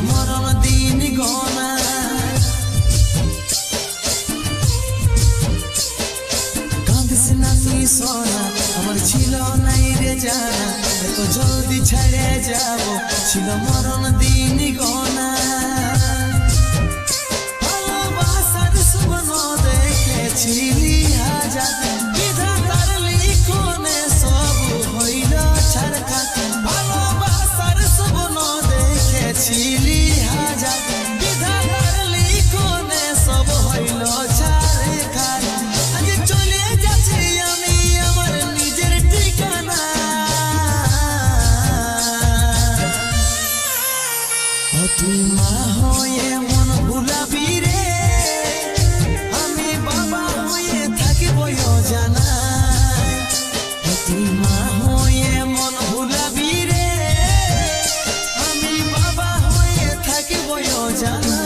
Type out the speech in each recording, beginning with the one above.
মরণ দিন গনা কাঁদিস না তুই সোনা আমার ছিল নাই রে জানা এত জলদি ছেড়ে যাব ছিল মরণ দিন গনা ভালোবাসার স্বপ্ন দেখেছিলি হাজার বিধাতার লিখনে সব হইল ছাড়খাড় ভালোবাসার স্বপ্ন দেখেছিলি হাজার বিধাতার লিখনে সব হইল ছাড়খাড় আজ চলে যাচ্ছি আমি আমার নিজের ঠিকানা তুই মা হয়ে মন ভুলাবি রে আমি বাবা হয়ে থাকিব জানা তুই মা হয়ে মন ভুলাবি রে আমি বাবা হয়ে থাকিব জানা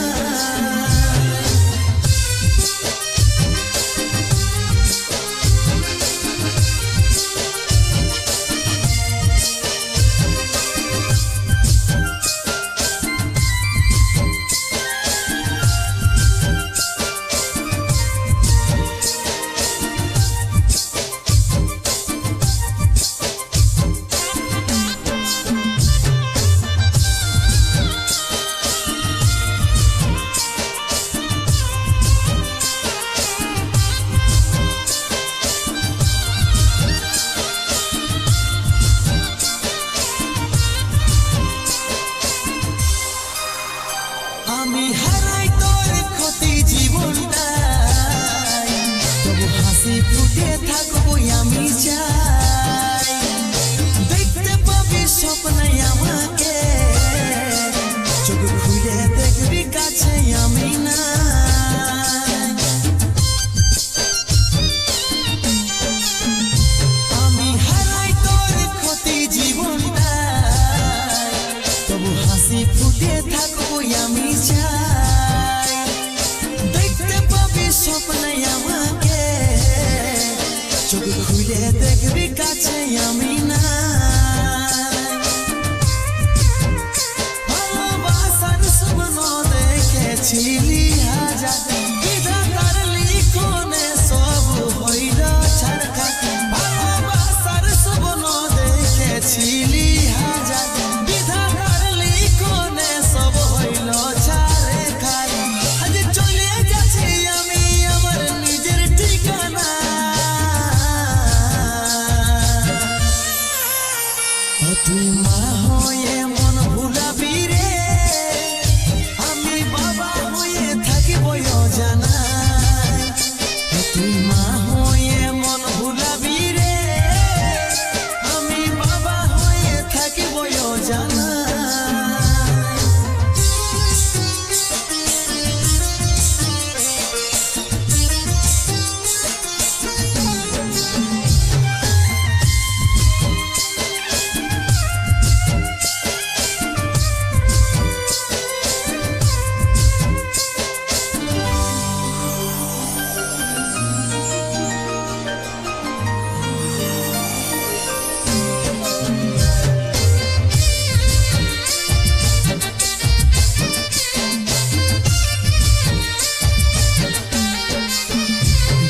আমি হারাই তোর ক্ষতি জীবনটাই তবু হাসি ফুটে থাকবো আমি চাই দেখতে পাবি স্বপ্নে আমাকে চোখ খুলে দেখবি কাছে আমি না আমি হারাই তোর ক্ষতি জীবনটাই তবু হাসি ফুটে থাকবো আমি চাই দেখতে পাবি স্বপ্নে আমাকে চোখ খুলে দেখবি কাছে আমি না ভালোবাসার স্বপ্ন দেখেছিলি হাজার বিধাতার লিখনে সব হইল ছাড়খাড় ভালোবাসার স্বপ্ন দেখেছিলি হাজার বিধাতার লিখনে সব হইল ছাড়খাড় আজ চলে যাচ্ছি আমি আমার নিজের ঠিকানা তুই মা হয়ে মন ভুলাবি রে আমি বাবা হয়ে থাকিব জানা তুই মা হয়ে মন ভুলাবি রে আমি বাবা হয়ে থাকিব জানা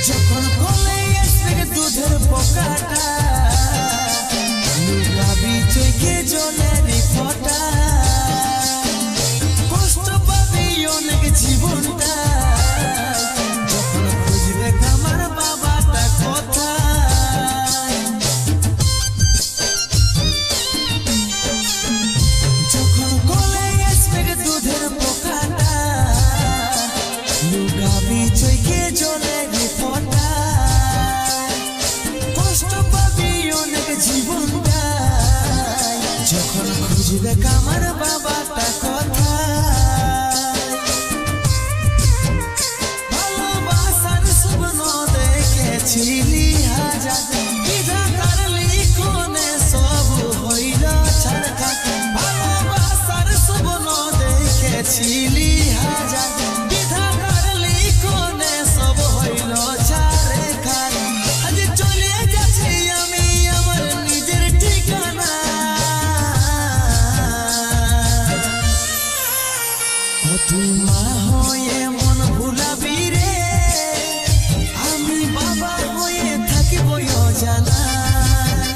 যখন কোলে আসবে দুধের পোকাটা লুকাবি চোখে জলের ফোঁটা কষ্ট পাবি অনেক জীবনটা যখন খুঁজবে আমার বাবাটা কোথায় যখন কোলে আসবে দুধের পোকাটা লুকাবি চোখে জলের ফোঁটা কষ্ট পাবি অনেক জীবনটা যখন খুঁজবে আমার বাবাটা কোথায় ভালোবাসার স্বপ্ন দেখেছিলি হাজার বিধাতার লিখনে সব হইল ছাড়খাড় ভালোবাসার স্বপ্ন দেখেছিলি হাজার বিধাতার লিখনে সব হইল ছাড়খাড় আজ চলে যাচ্ছি আমি আমার নিজের ঠিকানা তুই মা হয়ে মন ভুলাবি রে, আমি বাবা হয়ে থাকিব অজানায়।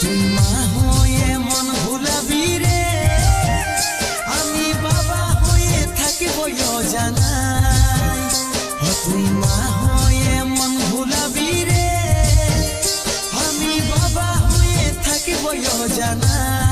তুই মা হয়ে মন ভুলাবি রে, আমি বাবা হয়ে থাকিব অজানায়। তুই মা হয়ে মন ভুলাবি রে, আমি বাবা হয়ে থাকিব অজানায়।